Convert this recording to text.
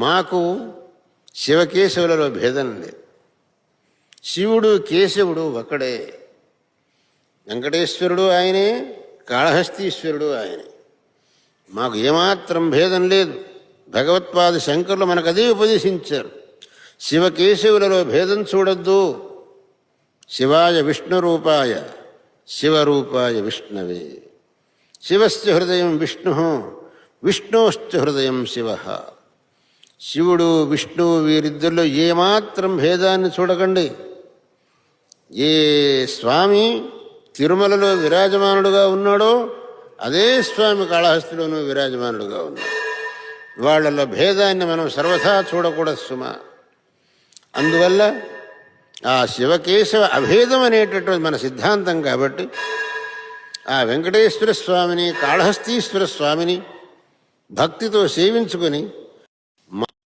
మాకు శివకేశవులలో భేదం లేదు. శివుడు కేశవుడు ఒకడే. వెంకటేశ్వరుడు ఆయనే, కాళహస్తీశ్వరుడు ఆయనే. మాకు ఏమాత్రం భేదం లేదు. భగవత్పాద శంకరులు మనకు అదే ఉపదేశించారు. శివకేశవులలో భేదం చూడొద్దు. శివాయ విష్ణురూపాయ శివరూపాయ విష్ణవే. శివస్య హృదయం విష్ణు, విష్ణోశ్చ హృదయం శివ. శివుడు విష్ణువు వీరిద్దరిలో ఏమాత్రం భేదాన్ని చూడకండి. ఏ స్వామి తిరుమలలో విరాజమానుడుగా ఉన్నాడో అదే స్వామి కాళహస్తిలోనూ విరాజమానుడుగా ఉన్నాడు. వాళ్ళలో భేదాన్ని మనం సర్వథా చూడకూడదు సుమా. అందువల్ల ఆ శివకేశవ అభేదం అనేటటువంటి మన సిద్ధాంతం కాబట్టి ఆ వెంకటేశ్వర స్వామిని, కాళహస్తీశ్వర స్వామిని భక్తితో సేవించుకొని